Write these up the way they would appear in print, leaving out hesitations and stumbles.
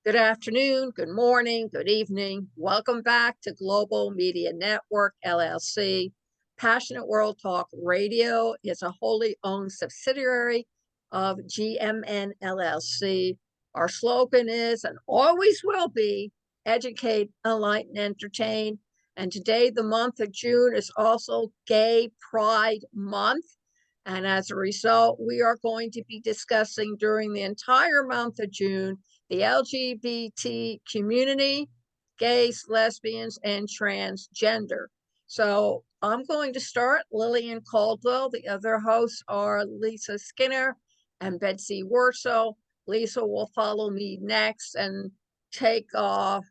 Good afternoon, good morning, good evening. Welcome back to Global Media Network LLC. Passionate World Talk Radio is a wholly owned subsidiary of GMN LLC. Our slogan is and always will be educate, enlighten, entertain. And today, the month of June, is also Gay Pride Month. And as a result, we are going to be discussing during the entire month of June the LGBT community, gays, lesbians, and transgender. So I'm going to start. Lillian Cauldwell. The other hosts are Lisa Skinner and Betsy Worso. Lisa will follow me next and take up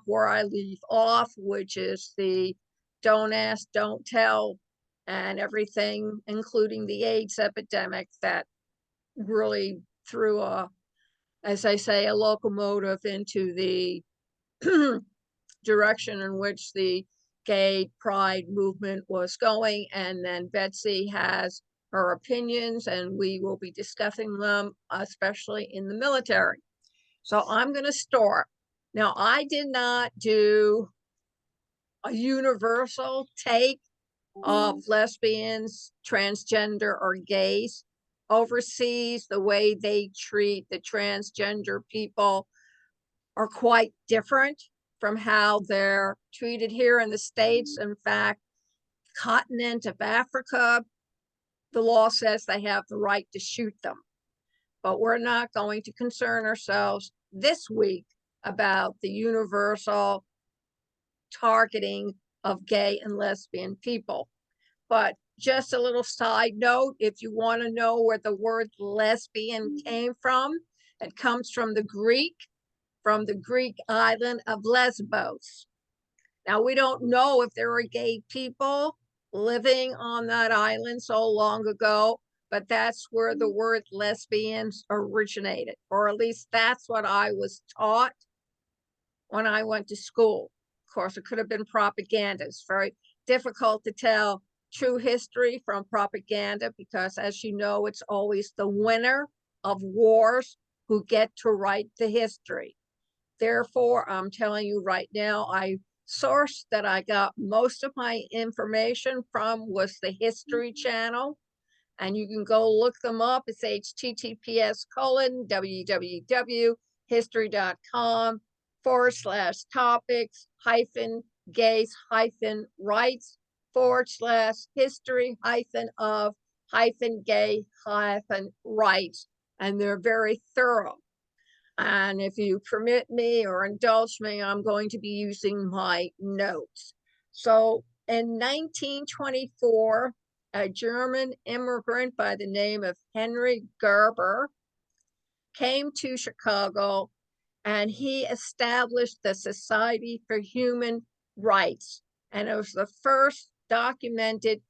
where I leave off, which is the don't ask, don't tell, and everything, including the AIDS epidemic that really threw as I say, a locomotive into the direction in which the gay pride movement was going. And then Betsy has her opinions, and we will be discussing them, especially in the military. So I'm going to start. Now, I did not do a universal take of lesbians, transgender, or gays. Overseas, the way they treat the transgender people are quite different from how they're treated here in the States. In fact, continent of Africa, the law says they have the right to shoot them. But we're not going to concern ourselves this week about the universal targeting of gay and lesbian people. But just a little side note, if you want to know where the word lesbian came from, it comes from the Greek island of Lesbos. Now, we don't know if there were gay people living on that island so long ago, but that's where the word lesbians originated, or at least that's what I was taught when I went to school. Of course, it could have been propaganda. It's very difficult to tell true history from propaganda because, as you know, it's always the winner of wars who get to write the history. Therefore, I'm telling you right now, source that I got most of my information from was the History Channel. And you can go look them up. It's https://topics/gays-history-of-gay-rights. And they're very thorough. And if you permit me or indulge me, I'm going to be using my notes. So in 1924, a German immigrant by the name of Henry Gerber came to Chicago, and he established the Society for Human Rights. And it was the first documented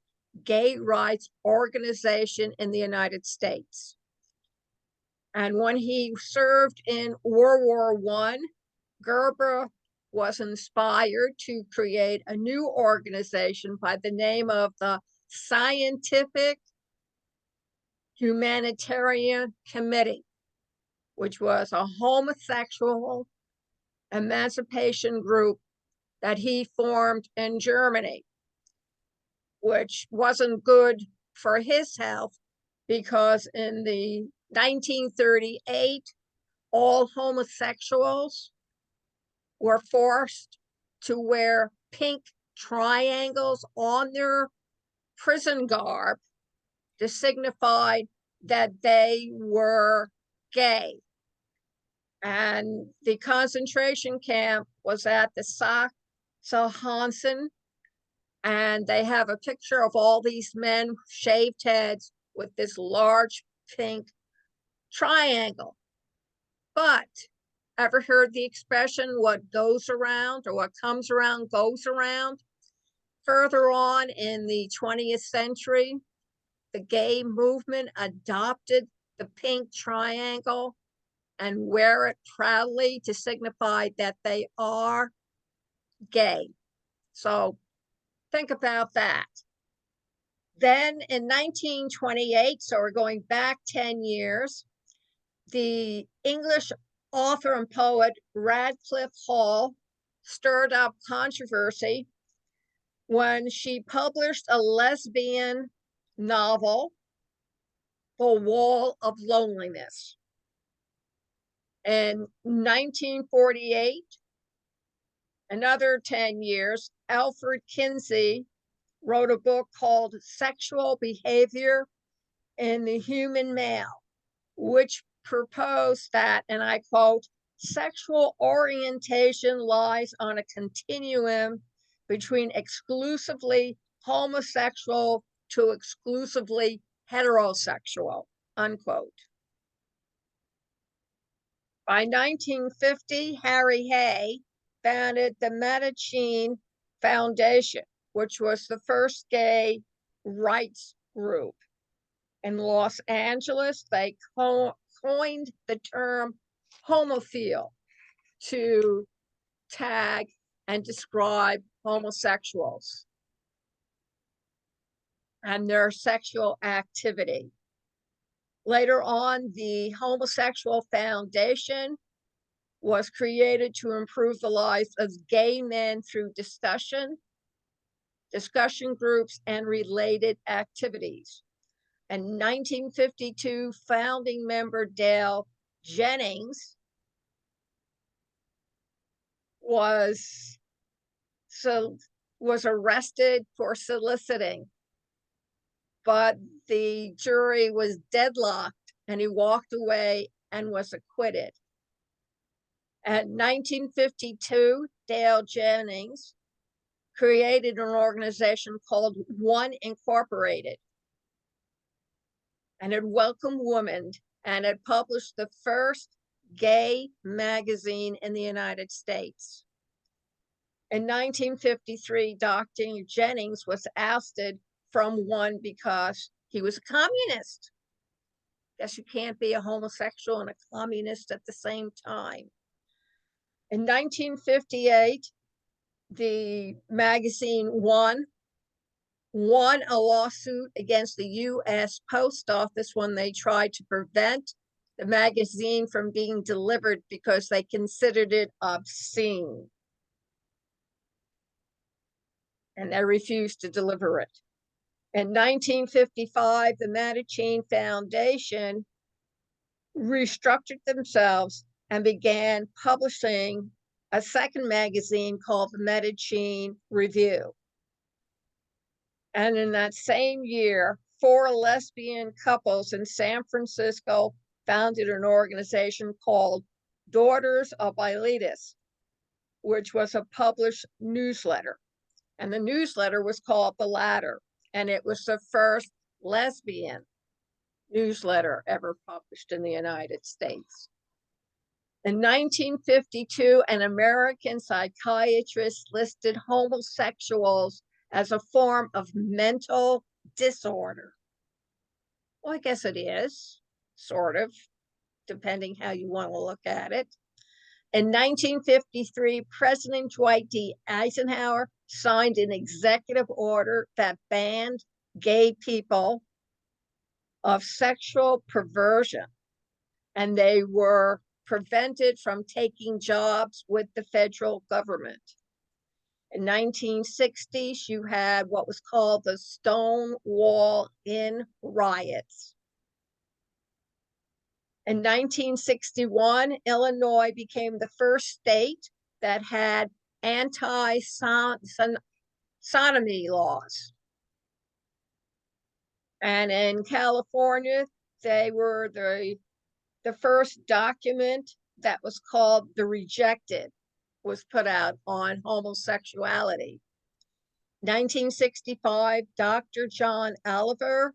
gay rights organization in the United States. And when he served in World War I, Gerber was inspired to create a new organization by the name of the Scientific Humanitarian Committee, which was a homosexual emancipation group that he formed in Germany, which wasn't good for his health because in the 1938, all homosexuals were forced to wear pink triangles on their prison garb to signify that they were gay. And the concentration camp was at the Sachsenhausen, and they have a picture of all these men, shaved heads, with this large pink triangle. But ever heard the expression, what goes around or what comes around goes around? Further on in the 20th century, the gay movement adopted the pink triangle and wear it proudly to signify that they are gay. So think about that. Then in 1928, so we're going back 10 years, the English Author and poet Radcliffe Hall stirred up controversy when she published a lesbian novel, The Wall of Loneliness. In 1948, another 10 years, Alfred Kinsey wrote a book called Sexual Behavior in the Human Male, which proposed that, and I quote, sexual orientation lies on a continuum between exclusively homosexual to exclusively heterosexual, unquote. By 1950, Harry Hay founded the Medicine Foundation, which was the first gay rights group. In Los Angeles, they coined the term homophile to tag and describe homosexuals and their sexual activity. Later on, the Homosexual Foundation was created to improve the lives of gay men through discussion groups, and related activities. In 1952, founding member Dale Jennings was arrested for soliciting, but the jury was deadlocked and he walked away and was acquitted. In 1952, Dale Jennings created an organization called One Incorporated, and it welcomed women, and it published the first gay magazine in the United States. In 1953, Dr. Jennings was ousted from One because he was a communist. Guess you can't be a homosexual and a communist at the same time. In 1958, the magazine One won a lawsuit against the U.S. Post Office when they tried to prevent the magazine from being delivered because they considered it obscene. And they refused to deliver it. In 1955, the Medicine Foundation restructured themselves and began publishing a second magazine called the Medicine Review. And in that same year, 4 lesbian couples in San Francisco founded an organization called Daughters of Bilitis, which was a published newsletter. And the newsletter was called The Ladder, and it was the first lesbian newsletter ever published in the United States. In 1952, an American psychiatrist listed homosexuals as a form of mental disorder. Well, I guess it is, sort of, depending how you want to look at it. In 1953, President Dwight D. Eisenhower signed an executive order that banned gay people of sexual perversion, and they were prevented from taking jobs with the federal government. In 1960s, you had what was called the Stonewall Inn riots. In 1961, Illinois became the first state that had anti-sodomy laws. And in California, they were the first document that was called The Rejected was put out on homosexuality. 1965, Dr. John Oliver,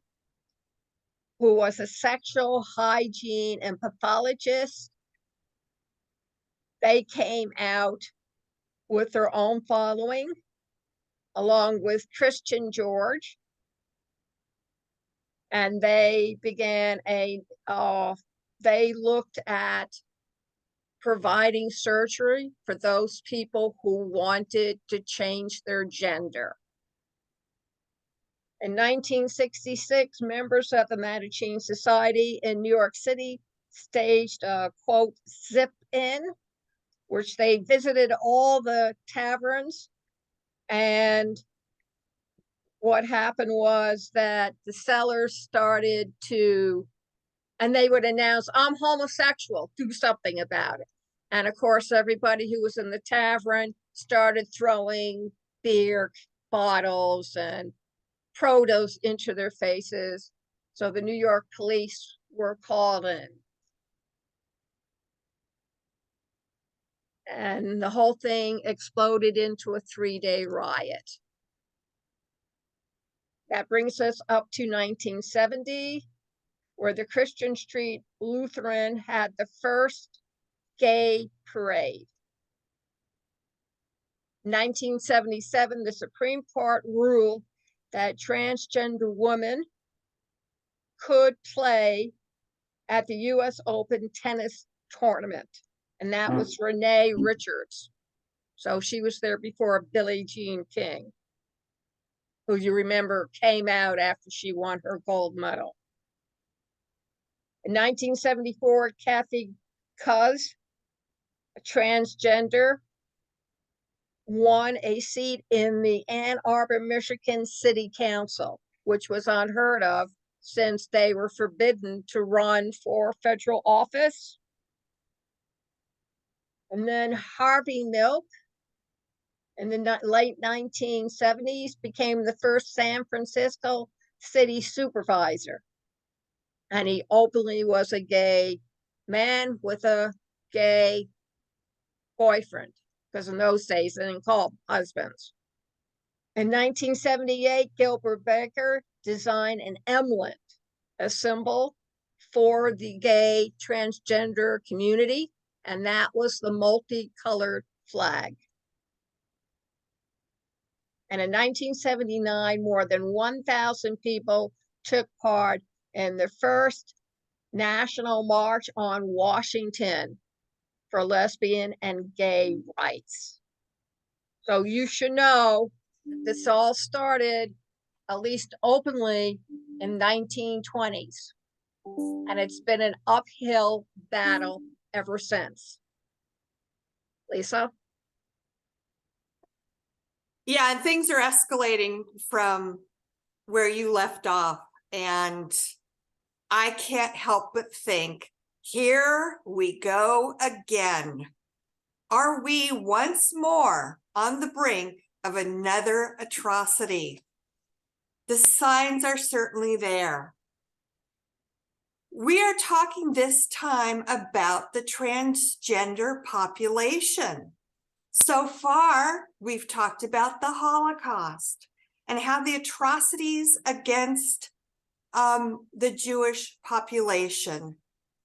who was a sexual hygiene and pathologist, they came out with their own following, along with Christian George, and they began they looked at providing surgery for those people who wanted to change their gender. In 1966, members of the Medicine Society in New York City staged a, quote, zip in, which they visited all the taverns. And what happened was that the sellers started to, and they would announce, I'm homosexual, do something about it. And of course, everybody who was in the tavern started throwing beer bottles and produce into their faces. So the New York police were called in. And the whole thing exploded into a 3-day riot. That brings us up to 1970, where the Christian Street Lutheran had the first gay parade. 1977, the Supreme Court ruled that transgender women could play at the US Open tennis tournament, and that was Renee Richards. So she was there before Billie Jean King, who you remember came out after she won her gold medal. In 1974, Kathy Cuz, a transgender, won a seat in the Ann Arbor, Michigan City Council, which was unheard of since they were forbidden to run for federal office. And then Harvey Milk, in the late 1970s, became the first San Francisco city supervisor. And he openly was a gay man with a gay boyfriend, because in those days they didn't call husbands. In 1978, Gilbert Baker designed an emblem, a symbol for the gay transgender community, and that was the multicolored flag. And in 1979, more than 1,000 people took part in the first National March on Washington for lesbian and gay rights. So you should know this all started, at least openly, in 1920s. And it's been an uphill battle ever since. Lisa? Yeah, and things are escalating from where you left off. And I can't help but think, here we go again. Are we once more on the brink of another atrocity? The signs are certainly there. We are talking this time about the transgender population. So far, we've talked about the Holocaust and how the atrocities against the Jewish population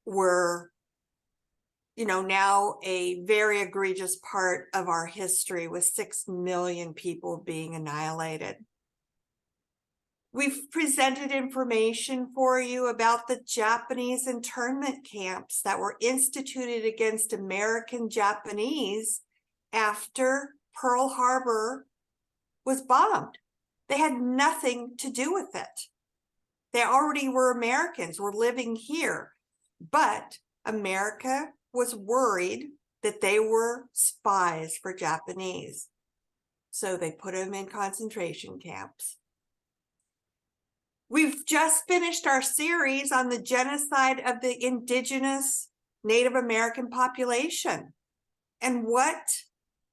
were, now a very egregious part of our history, with 6 million people being annihilated. We've presented information for you about the Japanese internment camps that were instituted against American Japanese after Pearl Harbor was bombed. They had nothing to do with it. They already were Americans, were living here, but America was worried that they were spies for Japanese. So they put them in concentration camps. We've just finished our series on the genocide of the indigenous Native American population. And what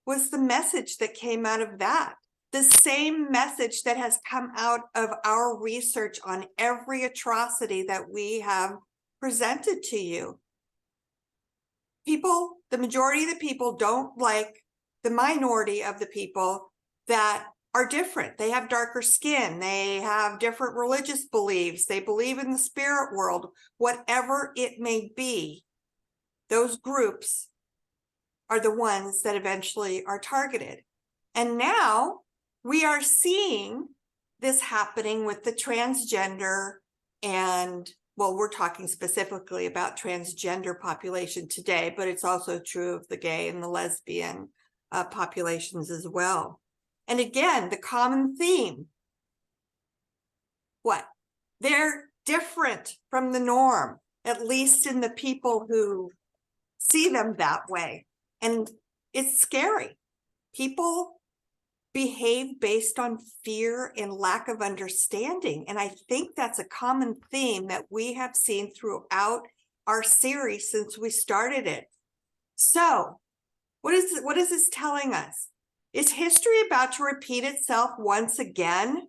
was the message that came out of that? The same message that has come out of our research on every atrocity that we have presented to you. People, the majority of the people, don't like the minority of the people that are different. They have darker skin. They have different religious beliefs. They believe in the spirit world, whatever it may be. Those groups are the ones that eventually are targeted. And now we are seeing this happening with the transgender and, well, we're talking specifically about transgender population today, but it's also true of the gay and the lesbian populations as well. And again, the common theme, what? They're different from the norm. at least in the people who see them that way. And it's scary. People behave based on fear and lack of understanding. And I think that's a common theme that we have seen throughout our series since we started it. So what is this telling us? Is history about to repeat itself once again?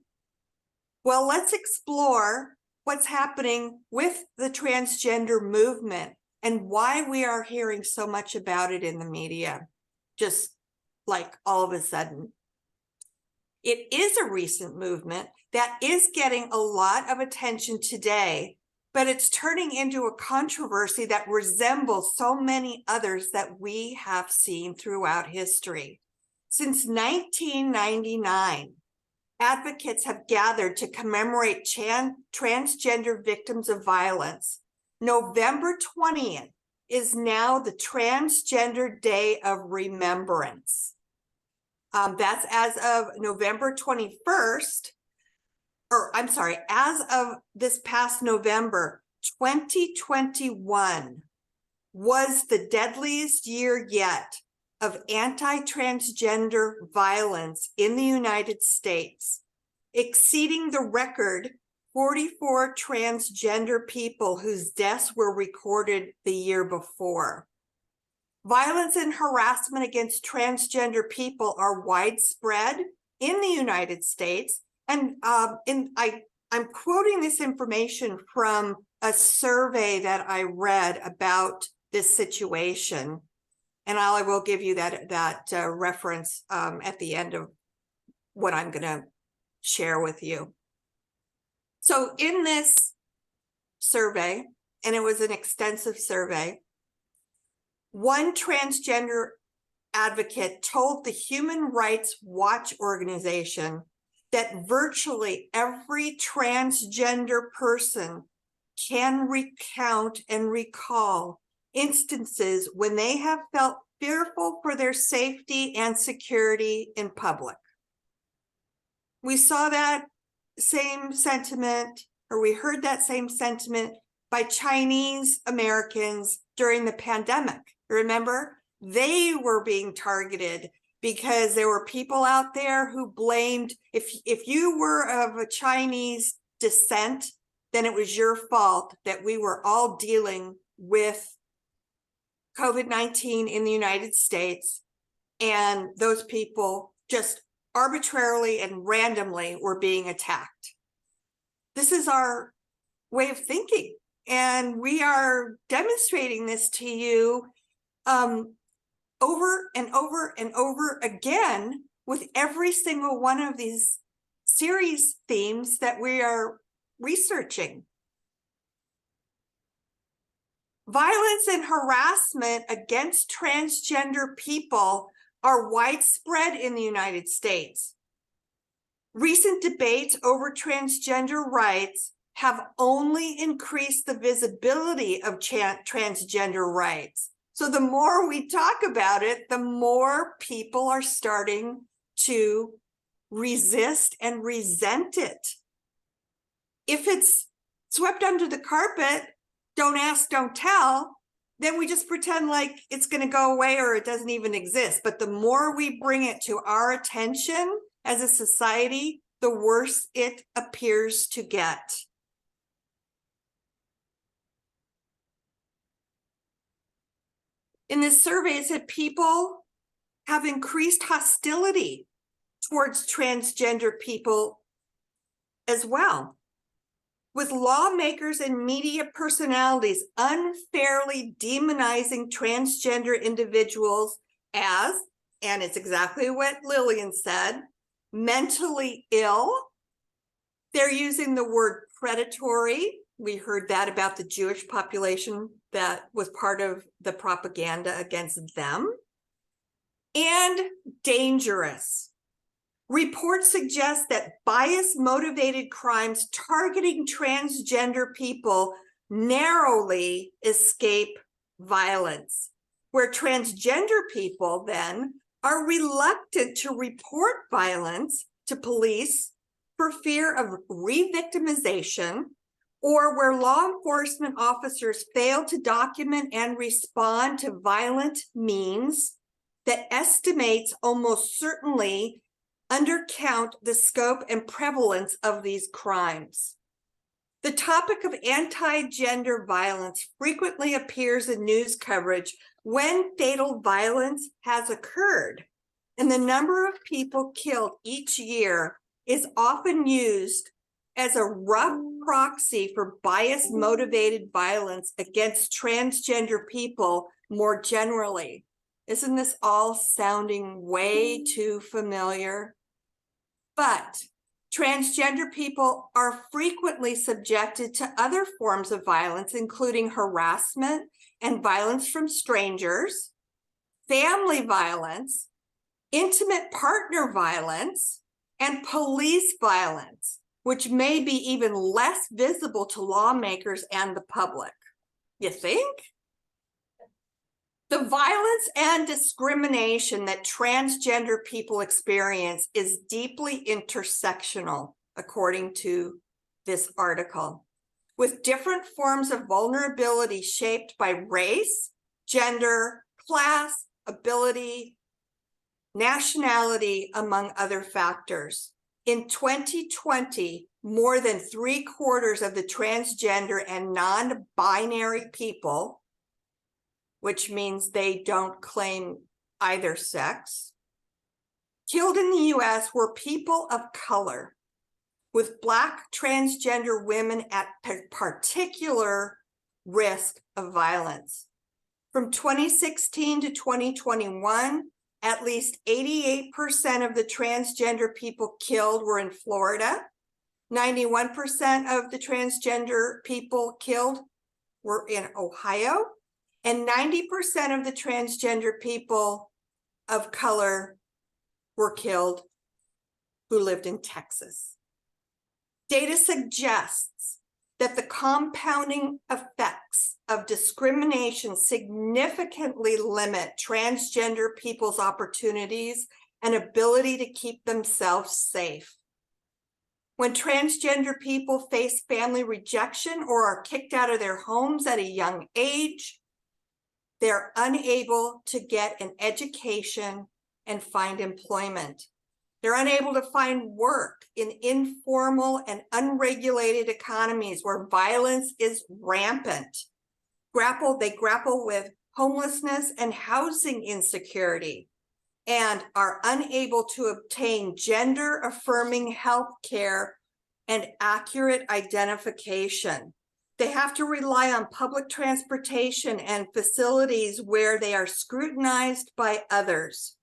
Well, let's explore what's happening with the transgender movement and why we are hearing so much about it in the media, just like all of a sudden. It is a recent movement that is getting a lot of attention today, but it's turning into a controversy that resembles so many others that we have seen throughout history. Since 1999, advocates have gathered to commemorate transgender victims of violence. November 20th is now the Transgender Day of Remembrance. That's as of November 21st, or I'm sorry, as of this past November, 2021 was the deadliest year yet of anti-transgender violence in the United States, exceeding the record 44 transgender people whose deaths were recorded the year before. Violence and harassment against transgender people are widespread in the United States. And I'm quoting this information from a survey that I read about this situation. And I will give you that reference at the end of what I'm going to share with you. So in this survey, and it was an extensive survey, one transgender advocate told the Human Rights Watch organization that virtually every transgender person can recount and recall instances when they have felt fearful for their safety and security in public. We saw that same sentiment, or we heard that same sentiment by Chinese Americans during the pandemic. Remember, they were being targeted because there were people out there who blamed, if you were of a Chinese descent, then it was your fault that we were all dealing with COVID-19 in the United States, and those people just arbitrarily and randomly were being attacked. This is our way of thinking, and we are demonstrating this to you over and over and over again with every single one of these series themes that we are researching. Violence and harassment against transgender people are widespread in the United States. Recent debates over transgender rights have only increased the visibility of transgender rights. So the more we talk about it, the more people are starting to resist and resent it. If it's swept under the carpet, don't ask, don't tell, then we just pretend like it's going to go away or it doesn't even exist. But the more we bring it to our attention as a society, the worse it appears to get. In this survey, it said people have increased hostility towards transgender people as well, with lawmakers and media personalities unfairly demonizing transgender individuals as, and it's exactly what Lillian said, mentally ill. They're using the word predatory. We heard that about the Jewish population that was part of the propaganda against them. And dangerous. Reports suggest that bias-motivated crimes targeting transgender people narrowly escape violence, where transgender people then are reluctant to report violence to police for fear of re-victimization or where law enforcement officers fail to document and respond to violent means that estimates almost certainly undercount the scope and prevalence of these crimes. The topic of anti-gender violence frequently appears in news coverage when fatal violence has occurred, and the number of people killed each year is often used as a rough proxy for bias-motivated violence against transgender people more generally. Isn't this all sounding way too familiar? But transgender people are frequently subjected to other forms of violence, including harassment and violence from strangers, family violence, intimate partner violence, and police violence, which may be even less visible to lawmakers and the public. You think? The violence and discrimination that transgender people experience is deeply intersectional, according to this article, with different forms of vulnerability shaped by race, gender, class, ability, nationality, among other factors. In 2020, more than 3/4 of the transgender and non-binary people, which means they don't claim either sex, killed in the US were people of color, with Black transgender women at particular risk of violence. From 2016 to 2021, at least 88% of the transgender people killed were in Florida. 91% of the transgender people killed were in Ohio. And 90% of the transgender people of color were killed who lived in Texas. Data suggests that the compounding effects of discrimination significantly limit transgender people's opportunities and ability to keep themselves safe. When transgender people face family rejection or are kicked out of their homes at a young age, they're unable to get an education and find employment. They're unable to find work in informal and unregulated economies where violence is rampant. They grapple with homelessness and housing insecurity and are unable to obtain gender-affirming health care and accurate identification. They have to rely on public transportation and facilities where they are scrutinized by others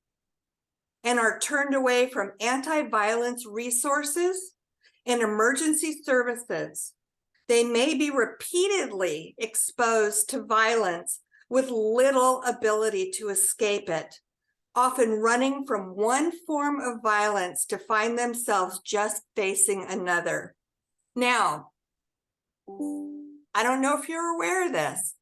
and are turned away from anti-violence resources and emergency services. They may be repeatedly exposed to violence with little ability to escape it, often running from one form of violence to find themselves just facing another. Now, I don't know if you're aware of this,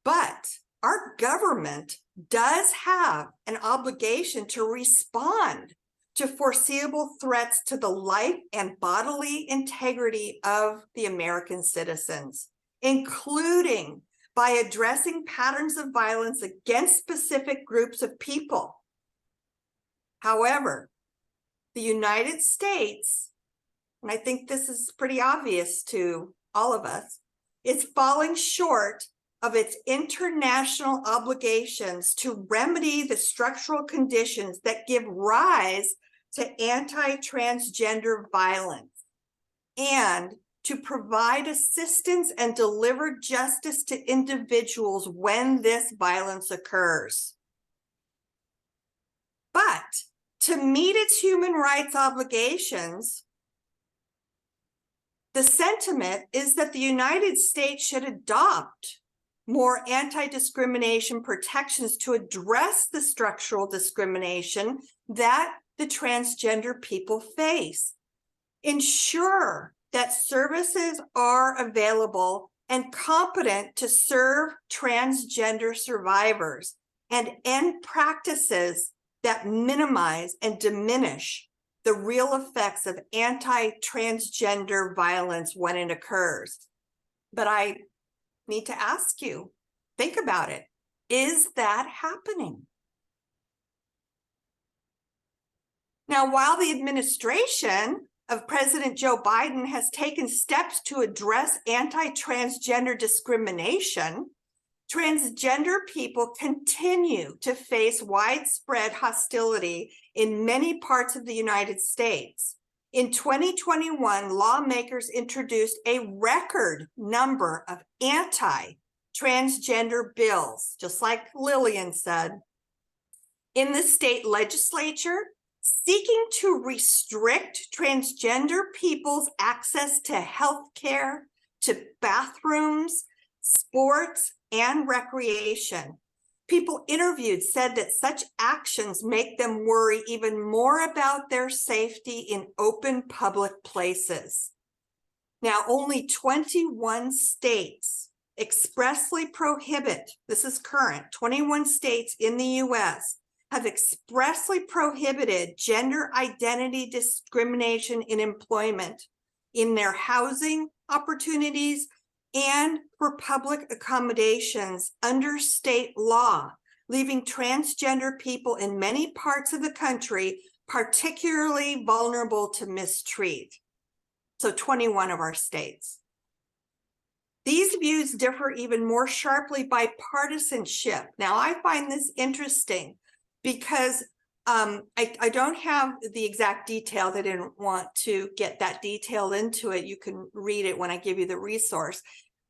but our government does have an obligation to respond to foreseeable threats to the life and bodily integrity of the American citizens, including by addressing patterns of violence against specific groups of people. However, the United States, and I think this is pretty obvious to all of us, is falling short of its international obligations to remedy the structural conditions that give rise to anti-transgender violence and to provide assistance and deliver justice to individuals when this violence occurs. But to meet its human rights obligations, the sentiment is that the United States should adopt more anti-discrimination protections to address the structural discrimination that the transgender people face. Ensure that services are available and competent to serve transgender survivors, and end practices that minimize and diminish the real effects of anti-transgender violence when it occurs. But I need to ask you, think about it. Is that happening? Now, while the administration of President Joe Biden has taken steps to address anti-transgender discrimination, transgender people continue to face widespread hostility in many parts of the United States. In 2021, lawmakers introduced a record number of anti-transgender bills, just like Lillian said, in the state legislature, seeking to restrict transgender people's access to health care, to bathrooms, sports, and recreation. People interviewed said that such actions make them worry even more about their safety in open public places. Now, only 21 states expressly prohibit, this is current, 21 states in the US have expressly prohibited gender identity discrimination in employment, in their housing opportunities, and for public accommodations under state law, leaving transgender people in many parts of the country particularly vulnerable to mistreat. So 21 of our states. These views differ even more sharply by partisanship. Now, I find this interesting because I don't have the exact details. I didn't want to get that detail into it. You can read it when I give you the resource.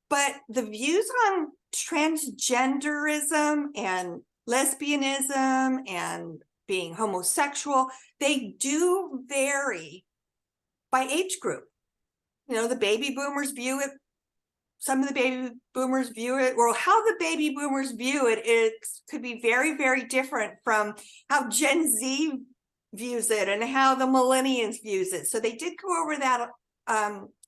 But the views on transgenderism and lesbianism and being homosexual, they do vary by age group. You know, the baby boomers view it, some of the baby boomers view it, or how the baby boomers view it, it could be very, very different from how Gen Z views it and how the millennials views it. So they did go over that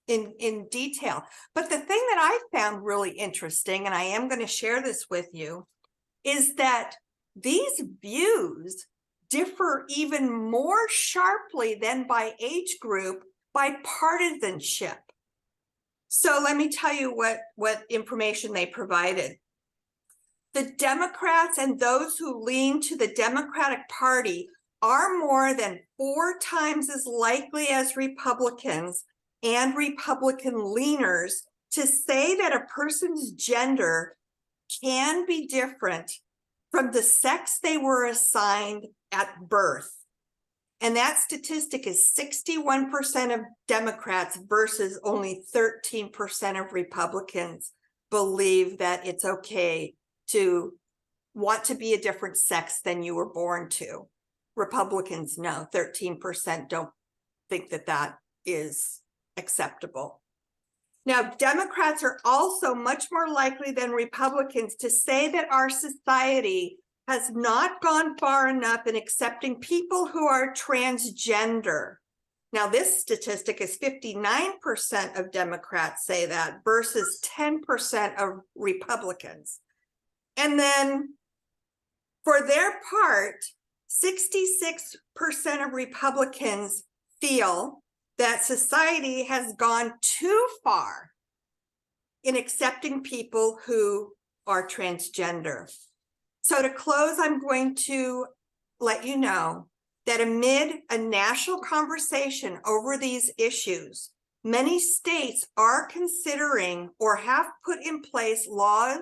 in detail. But the thing that I found really interesting, and I am going to share this with you, is that these views differ even more sharply than by age group, by partisanship. So let me tell you what information they provided. The Democrats and those who lean to the Democratic Party are more than 4 times as likely as Republicans and Republican leaners to say that a person's gender can be different from the sex they were assigned at birth. And that statistic is 61% of Democrats versus only 13% of Republicans believe that it's okay to want to be a different sex than you were born to. Republicans, no, 13% don't think that that is acceptable. Now, Democrats are also much more likely than Republicans to say that our society has not gone far enough in accepting people who are transgender. Now, this statistic is 59% of Democrats say that versus 10% of Republicans. And then for their part, 66% of Republicans feel that society has gone too far in accepting people who are transgender. So to close, I'm going to let you know that amid a national conversation over these issues, many states are considering or have put in place laws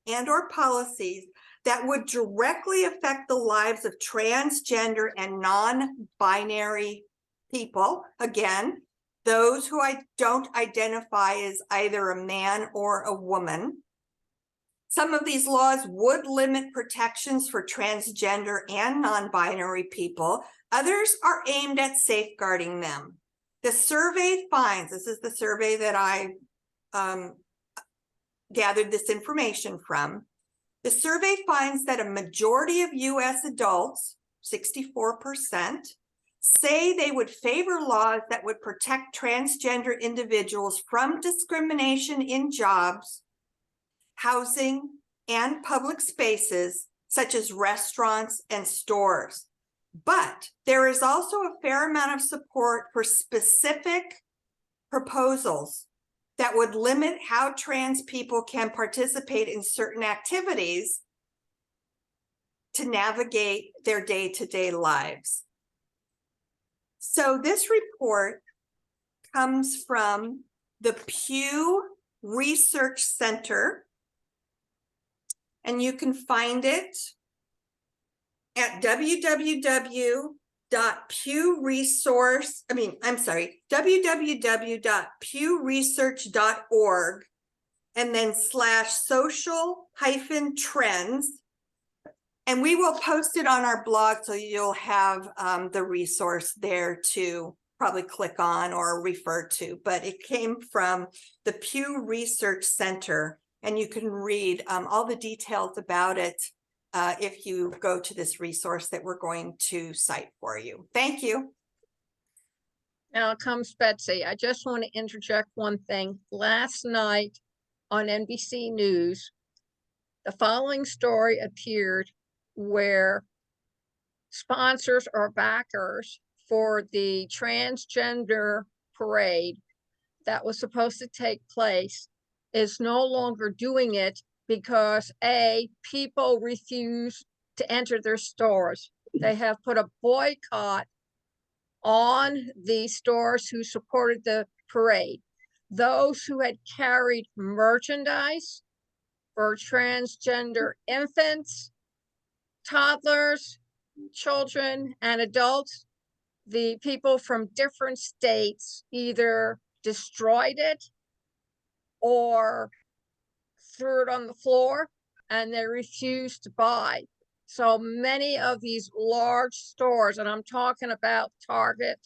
and or policies that would directly affect the lives of transgender and non-binary people. Again, those who don't identify as either a man or a woman. Some of these laws would limit protections for transgender and non-binary people. Others are aimed at safeguarding them. The survey finds, this is the survey that I gathered this information from. The survey finds that a majority of US adults, 64%, say they would favor laws that would protect transgender individuals from discrimination in jobs, housing, and public spaces, such as restaurants and stores. But there is also a fair amount of support for specific proposals that would limit how trans people can participate in certain activities to navigate their day-to-day lives. So this report comes from the Pew Research Center, and you can find it at www.pewresearch.org, and then /social-trends. And we will post it on our blog, so you'll have the resource there to probably click on or refer to. But it came from the Pew Research Center, and you can read all the details about it if you go to this resource that we're going to cite for you. Thank you. Now comes Betsy. I just want to interject one thing. Last night on NBC News, the following story appeared where sponsors or backers for the transgender parade that was supposed to take place is no longer doing it because people refuse to enter their stores. They have put a boycott on the stores who supported the parade. Those who had carried merchandise for transgender infants, toddlers, children, and adults, the people from different states either destroyed it or threw it on the floor, and they refused to buy. So many of these large stores, and I'm talking about Target,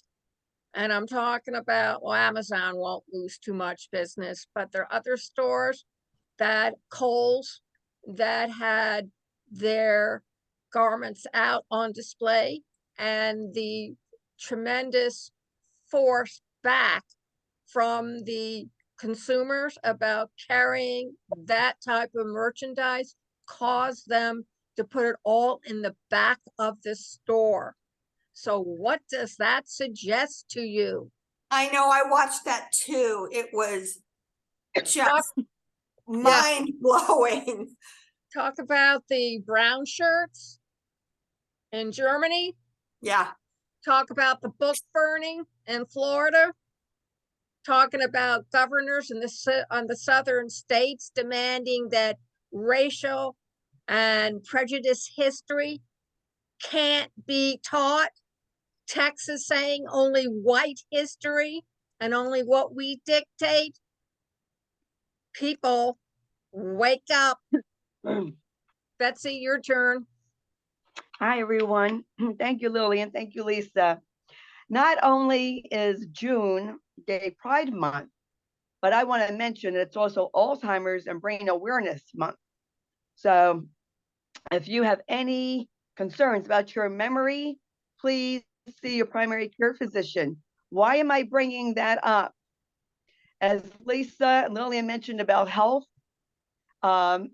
and I'm talking about, well, Amazon won't lose too much business, but there are other stores, that Kohl's, that had their garments out on display, and the tremendous force back from the consumers about carrying that type of merchandise caused them to put it all in the back of the store. So what does that suggest to you? I know, I watched that too. It was just mind-blowing. Talk about the brown shirts in Germany. Yeah. Talk about the book burning in Florida. Talking about governors in the southern states demanding that racial and prejudice history can't be taught. Texas saying only white history and only what we dictate. People, wake up. Betsy, your turn. Hi, everyone. Thank you, Lillian. Thank you, Lisa. Not only is June Gay Pride Month, but I want to mention it's also Alzheimer's and Brain Awareness Month. So if you have any concerns about your memory, please see your primary care physician. Why am I bringing that up? As Lisa and Lillian mentioned about health, and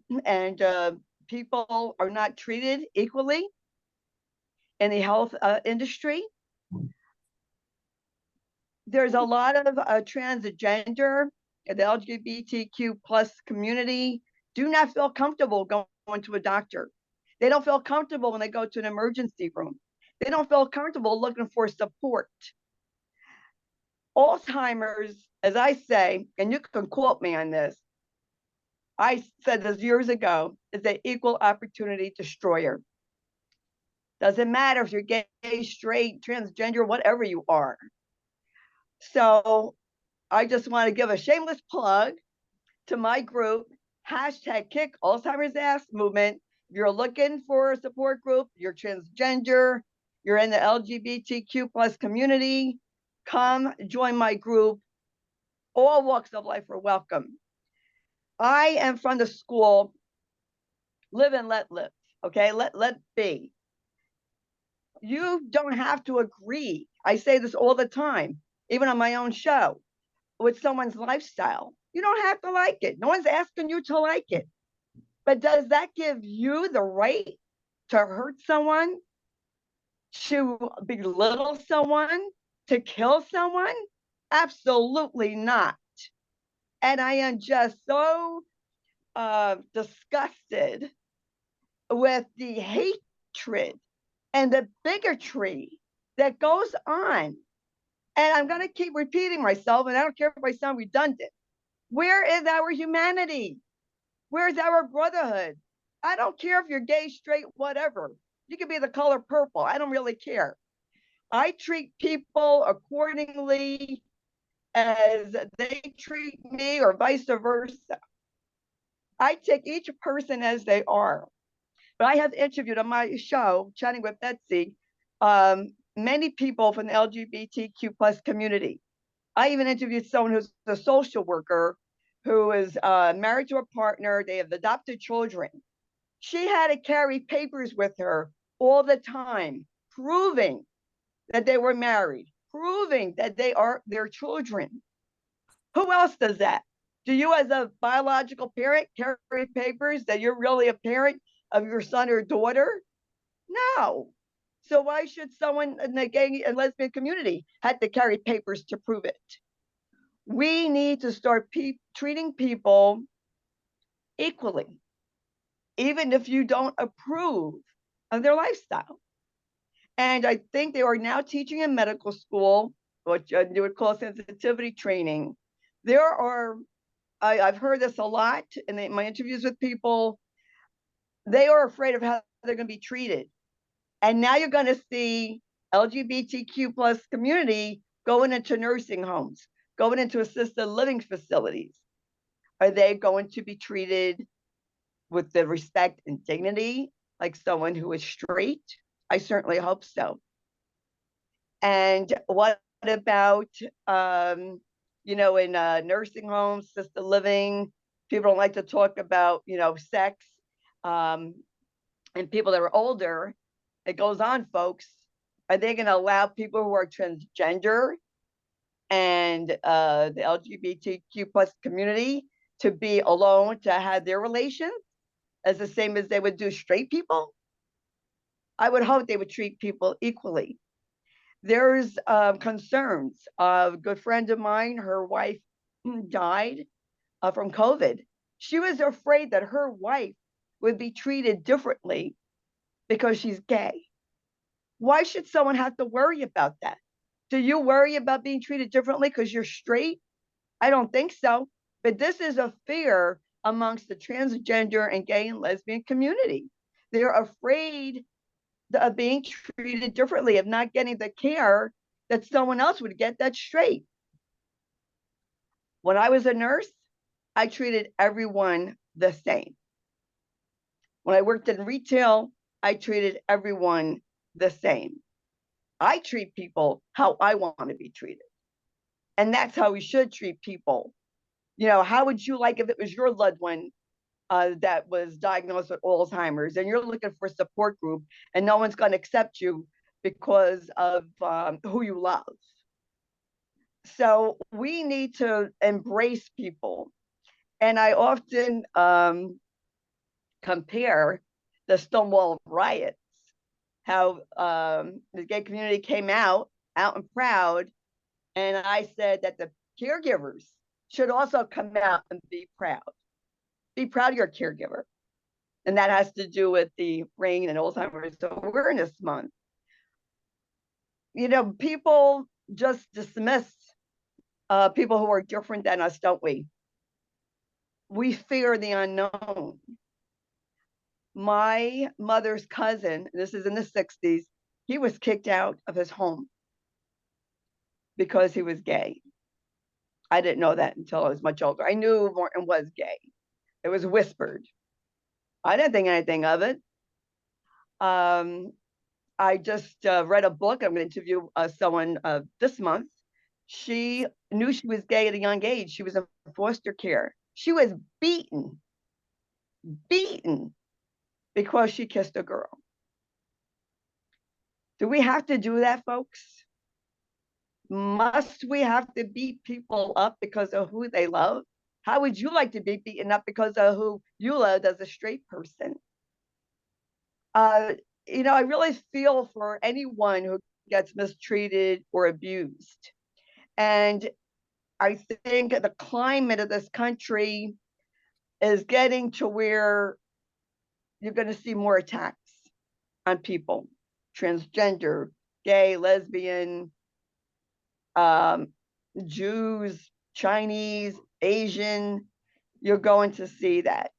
people are not treated equally in the health industry. There's a lot of transgender and the LGBTQ plus community do not feel comfortable going to a doctor. They don't feel comfortable when they go to an emergency room. They don't feel comfortable looking for support. Alzheimer's, as I say, and you can quote me on this, I said this years ago, is an equal opportunity destroyer. Doesn't matter if you're gay, straight, transgender, whatever you are. So I just want to give a shameless plug to my group, #Kick Alzheimer's Ass Movement. If you're looking for a support group, you're transgender, you're in the LGBTQ plus community, come join my group. All walks of life are welcome. I am from the school, live and let live, okay? Let be. You don't have to agree. I say this all the time, even on my own show, with someone's lifestyle. You don't have to like it. No one's asking you to like it. But does that give you the right to hurt someone, to belittle someone, to kill someone? Absolutely not. And I am just so disgusted with the hatred and the bigotry that goes on. And I'm going to keep repeating myself, and I don't care if I sound redundant. Where is our humanity? Where's our brotherhood? I don't care if you're gay, straight, whatever. You can be the color purple. I don't really care. I treat people accordingly as they treat me, or vice versa. I take each person as they are. But I have interviewed on my show, Chatting with Betsy, many people from the LGBTQ plus community. I even interviewed someone who's a social worker who is married to a partner. They have adopted children. She had to carry papers with her all the time, proving that they were married, proving that they are their children. Who else does that? Do you, as a biological parent, carry papers that you're really a parent of your son or daughter? No. So why should someone in the gay and lesbian community have to carry papers to prove it? We need to start treating people equally, even if you don't approve of their lifestyle. And I think they are now teaching in medical school, what you would call sensitivity training. There are, I've heard this a lot in my interviews with people, they are afraid of how they're going to be treated. And now you're going to see LGBTQ plus community going into nursing homes, going into assisted living facilities. Are they going to be treated with the respect and dignity like someone who is straight? I certainly hope so. And what about, in nursing homes, assisted living, people don't like to talk about, sex, and people that are older. It goes on, folks. Are they going to allow people who are transgender and the LGBTQ plus community to be alone to have their relations as the same as they would do straight people? I would hope they would treat people equally. There's concerns. A good friend of mine, her wife died from COVID. She was afraid that her wife would be treated differently because she's gay. Why should someone have to worry about that? Do you worry about being treated differently because you're straight? I don't think so. But this is a fear amongst the transgender and gay and lesbian community. They're afraid of being treated differently, of not getting the care that someone else would get that's straight. When I was a nurse, I treated everyone the same. When I worked in retail, I treated everyone the same. I treat people how I want to be treated. And that's how we should treat people. How would you like if it was your loved one that was diagnosed with Alzheimer's and you're looking for a support group and no one's going to accept you because of who you love? So we need to embrace people. And I often compare the Stonewall riots, how the gay community came out and proud. And I said that the caregivers should also come out and be proud. Be proud of your caregiver. And that has to do with the Brain and Alzheimer's Awareness Month. People just dismiss people who are different than us, don't we? We fear the unknown. My mother's cousin, this is in the 60s, he was kicked out of his home because he was gay. I didn't know that until I was much older. I knew Morton was gay. It was whispered. I didn't think anything of it. I just read a book. I'm going to interview someone this month. She knew she was gay at a young age. She was in foster care. She was beaten because she kissed a girl. Do we have to do that, folks? Must we have to beat people up because of who they love? How would you like to be beaten up because of who you loved as a straight person? I really feel for anyone who gets mistreated or abused. And I think the climate of this country is getting to where you're going to see more attacks on people, transgender, gay, lesbian, Jews, Chinese, Asian. You're going to see that.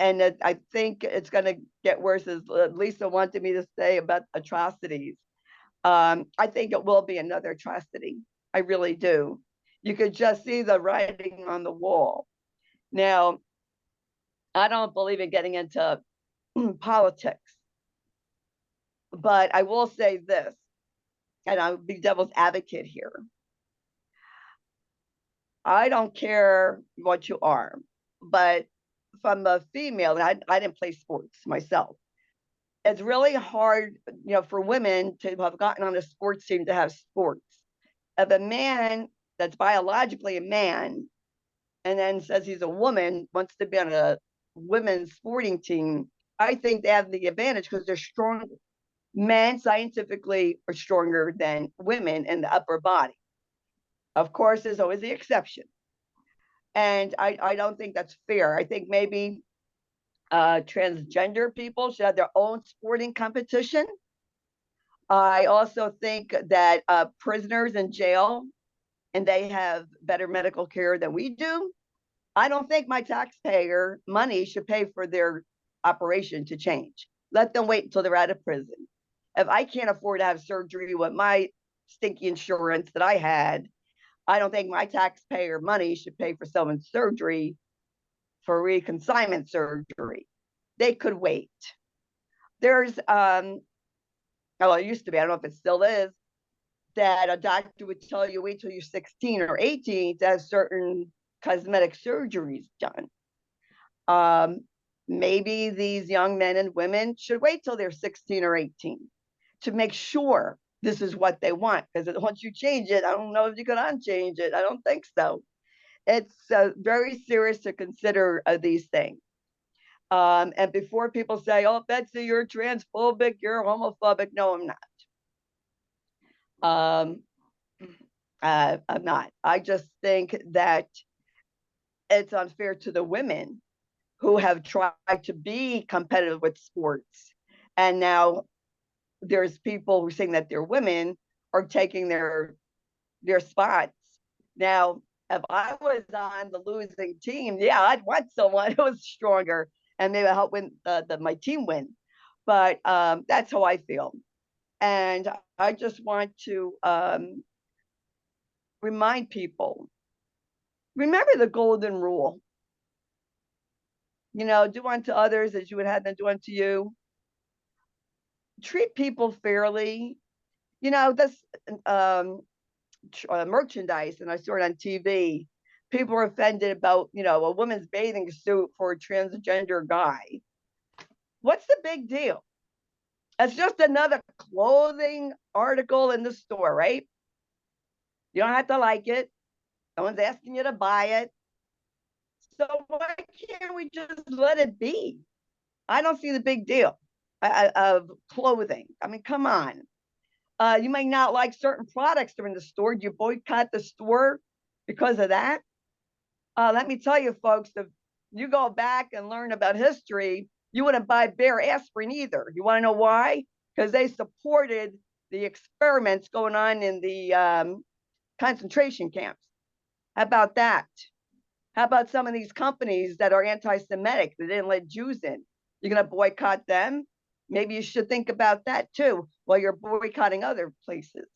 And I think it's going to get worse, as Lisa wanted me to say about atrocities. I think it will be another atrocity. I really do. You could just see the writing on the wall. Now, I don't believe in getting into politics, but I will say this, and I'll be devil's advocate here. I don't care what you are, but from a female, and I didn't play sports myself. It's really hard, for women to have gotten on a sports team to have sports. If a man that's biologically a man and then says he's a woman, wants to be on a women's sporting team, I think they have the advantage because they're stronger. Men scientifically are stronger than women in the upper body. Of course, there's always the exception. And I don't think that's fair. I think maybe transgender people should have their own sporting competition. I also think that prisoners in jail, and they have better medical care than we do. I don't think my taxpayer money should pay for their operation to change. Let them wait until they're out of prison. If I can't afford to have surgery with my stinky insurance that I had, I don't think my taxpayer money should pay for someone's surgery, for reconsignment surgery. They could wait. There's, it used to be, I don't know if it still is, that a doctor would tell you wait till you're 16 or 18 to have certain cosmetic surgeries done. Maybe these young men and women should wait till they're 16 or 18 to make sure this is what they want. Because once you change it, I don't know if you can unchange it. I don't think so. It's very serious to consider these things. And before people say, oh, Betsy, you're transphobic, you're homophobic. No, I'm not. I'm not. I just think that it's unfair to the women who have tried to be competitive with sports. And now there's people who are saying that their women are taking their spots. Now, if I was on the losing team, yeah, I'd want someone who was stronger and maybe help win my team win. But that's how I feel. And I just want to remind people, remember the golden rule. Do unto others as you would have them do unto you. Treat people fairly. This merchandise, and I saw it on TV. People are offended about, a woman's bathing suit for a transgender guy. What's the big deal? It's just another clothing article in the store, right? You don't have to like it. No one's asking you to buy it. So why can't we just let it be? I don't see the big deal of clothing. I mean, come on. You may not like certain products that are in the store. Do you boycott the store because of that? Let me tell you, folks, if you go back and learn about history, you wouldn't buy Bayer aspirin either. You want to know why? Because they supported the experiments going on in the concentration camps. How about that? How about some of these companies that are anti-Semitic that didn't let Jews in? You're going to boycott them? Maybe you should think about that too while you're boycotting other places.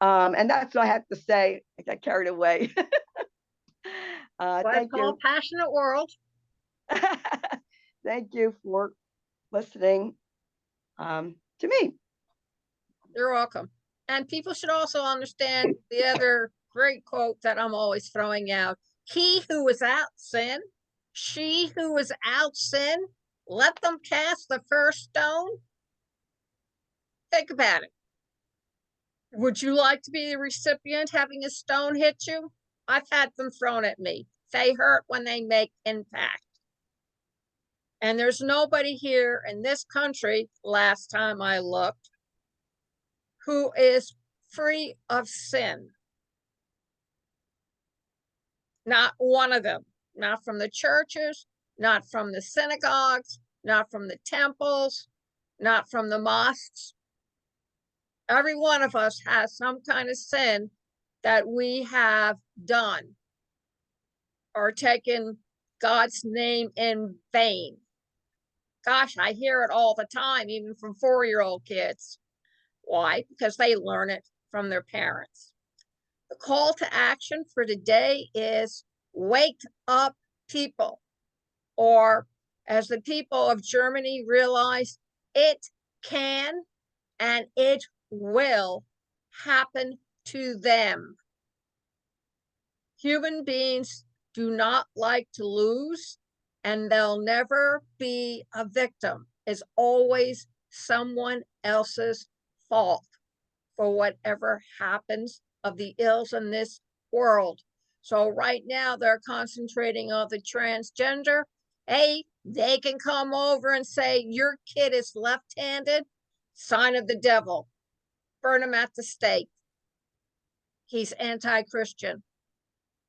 And that's what I have to say. I got carried away. Thank you. Passionate World. Thank you for listening to me. You're welcome. And people should also understand the other great quote that I'm always throwing out. He who is out sin, she who is out sin, let them cast the first stone. Think about it. Would you like to be the recipient having a stone hit you? I've had them thrown at me. They hurt when they make impact. And there's nobody here in this country, last time I looked, who is free of sin. Not one of them, not from the churches, not from the synagogues, not from the temples, not from the mosques. Every one of us has some kind of sin that we have done or taken God's name in vain. Gosh, I hear it all the time, even from 4-year-old kids. Why? Because they learn it from their parents. The call to action for today is wake up, people. Or as the people of Germany realize, it can and it will happen to them. Human beings do not like to lose, and they'll never be a victim. It's always someone else's fault for whatever happens of the ills in this world. So right now they're concentrating on the transgender. Hey, they can come over and say, your kid is left-handed, sign of the devil. Burn him at the stake. He's anti-Christian.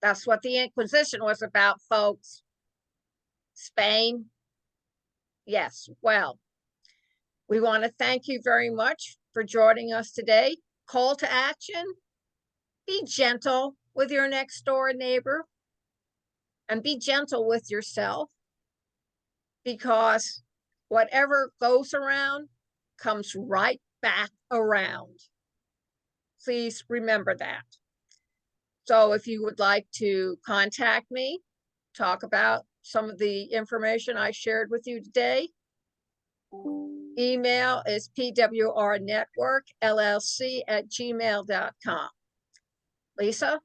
That's what the Inquisition was about, folks. Spain. Yes, well, we want to thank you very much for joining us today. Call to action. Be gentle with your next door neighbor and be gentle with yourself, because whatever goes around comes right back around. Please remember that. So if you would like to contact me, talk about some of the information I shared with you today, email is pwrnetworkllc@gmail.com. Lisa?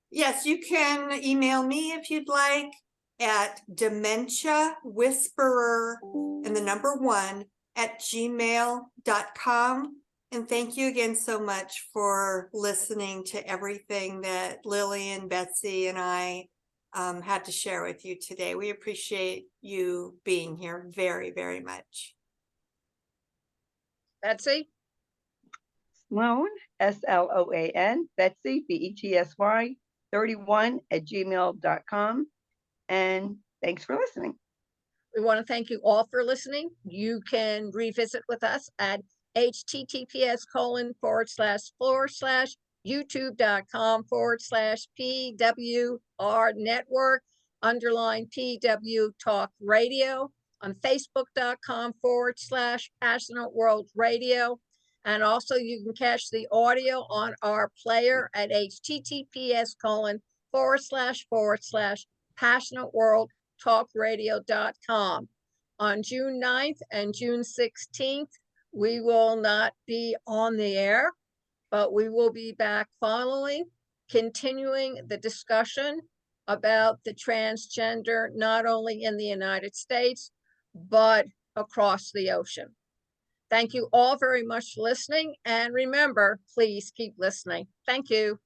Yes, you can email me if you'd like at dementiawhisperer and the number 1@gmail.com. And thank you again so much for listening to everything that Lillian, Betsy, and I had to share with you today. We appreciate you being here very, very much. Betsy? Sloan, SLOAN, Betsy, BETSY, 31@gmail.com. And thanks for listening. We want to thank you all for listening. You can revisit with us at https://youtube.com/PWR network_PW Talk Radio, on Facebook.com/Passionate World Radio. And also you can catch the audio on our player at https://passionateworldtalkradio.com. On June 9th and June 16th, we will not be on the air, but we will be back following, continuing the discussion about the transgender, not only in the United States, but across the ocean. Thank you all very much for listening. And remember, please keep listening. Thank you.